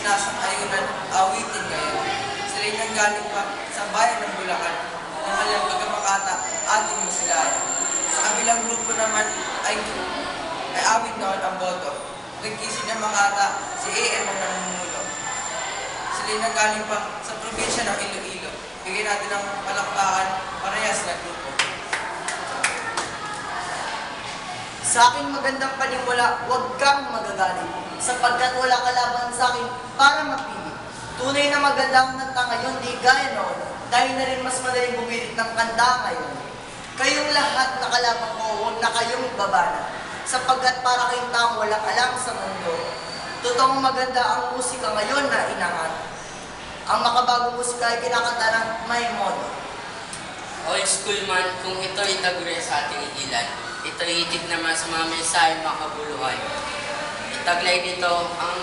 sinasang-ayunan awitin ngayon. Sila'y nanggaling pa sa bayan ng Bulacan ng kanyang pagkamakata ating masilayan. Sa kabilang grupo naman ay awit noon ang boto. Nagkisig ng Makata si A.M. ang namumuno. Sila'y nanggaling pa sa probinsya ng Iloilo. Bigyan natin ng palakpakan parehas na grupo. Sa aking magandang panimula, huwag kang magagalit, sapagkat wala ka laban sa akin para mapili. Tunay na magandang kanta ngayon, di gaya noon, dahil na rin mas madaling bumirit ng kanta ngayon. Kayong lahat na kalaban ko, huwag na kayong babana, sapagkat para kayong taong walang alam sa mundo. Totoong maganda ang musika ngayon na inangat. Ang makabagong musika ay kinakanta ng may modo. Old school man, kung ito ay tagure sa ating ilan, ito itik naman sa mga mensaheng makabuluhan. Itaglay nito ang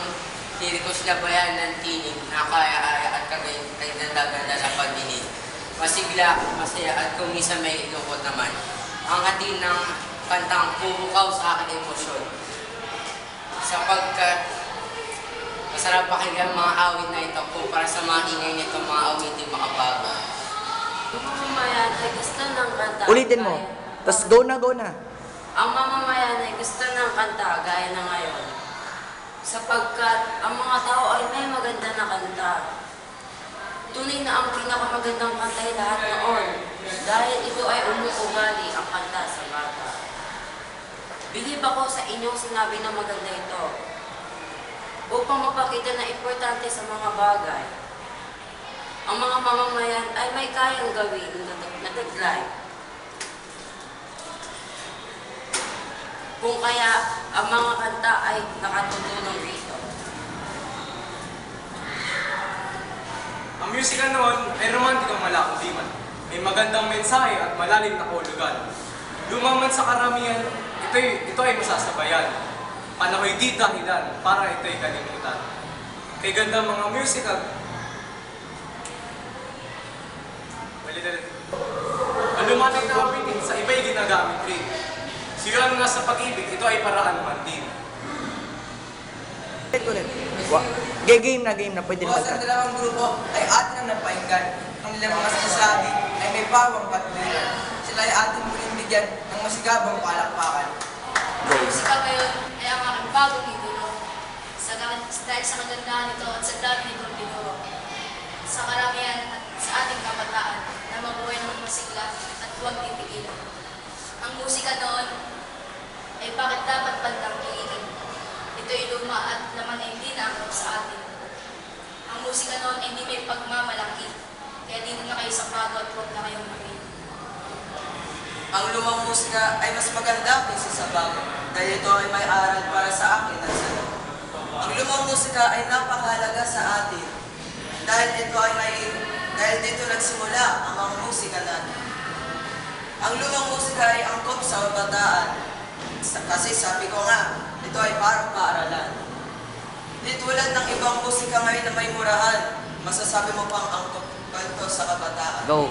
lirikos na bayan ng tinig na kaya-aya at kaganda sa pagdinig. Masigla, masaya at kung minsan may lungkot naman. Ang atin ng kantang pubukaw sa aking emosyon. Sapagkat masarap pakinggan mga awit na ito para sa mga ingay nito mga awitin makabago. Ang mamamayan ay gusto ng kanta. Ulitin mo. Tapos go na. Ang mamamayan ay gusto ng kanta gaya na ngayon. Sapagkat ang mga tao ay may maganda na kanta. Tunay na ang pinakamagandang kanta ay lahat noon. Dahil ito ay umuugali ang kanta sa bata. Bilib ako sa inyong sinabi na maganda ito. Upang mapakita na importante sa mga bagay. Ang mga mamamayan ay may kayang gawin na taglay. Kung kaya ang mga kanta ay nakatutulong rito. Ang musika noon ay romantikang malakuliman. May magandang mensahe at malalim na kahulugan. Lumaman sa karamihan, ito ay masasabayan. Panahoy di dahilan para ito ay kalimutan. Kay ganda mga musika, ang lumanay na awitin sa iba'y ginagamit rin. Silang nasa pag-ibig, ito ay paraan man din. Game na, pwede na Sa dalawang grupo ay atin ang napainggan. Ang nilang mga sinasabi ay may pawang patuloyan. Sila ay atin muling bigyan ng masigabang palakpakan. Musika ngayon ay ang aking bagong idolo. Dahil sa kagandahan nito at sa dami nitong tinuro. Sa karamihan at sa ating kabataan na mabuhay ng masigla at huwag titigilan. Ang musika noon ay bakit dapat bandang tuigin. Ito ay luma at laman ay hindi na angkop sa atin. Ang musika noon ay hindi may pagmamalaki. Kaya dito na kayo sa bago at huwag na kayong mabili. Ang lumang musika ay mas maganda kaysa sa bago, dahil ito ay may aral para sa akin at sa iyo. Ang lumang musika ay napakahalaga sa atin, dahil dito nagsimula ang mga musika natin. Ang lumang musika ay angkop sa kabataan, kasi sabi ko nga, ito ay parang paaralan. Di tulad ng ibang musika ngayon na may murahan, masasabi mo pang angkop ba ito sa kabataan. Go.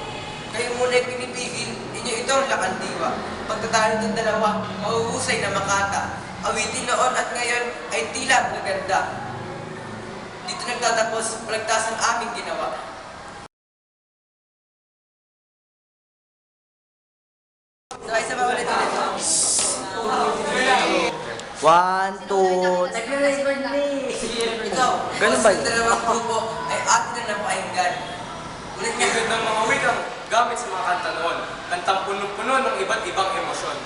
Kayo muna ay pinipigil, inyo itong lakandiwa. Pagtatalo ng dalawa, mahuhusay na Makata. Awitin noon at ngayon ay tila maganda. Dito nagtatapos, palagtas ang aming ginawa. Sakay sa bawal ito. 1, 2, Nagre-record na. Ikaw, Ganun ba yun? sa dalawang grupo ay atin na napainggan. Ulit Ang nga. ganda ng mga wikang gamit sa mga kanta noon. Kantang punong-puno ng iba't ibang emosyon.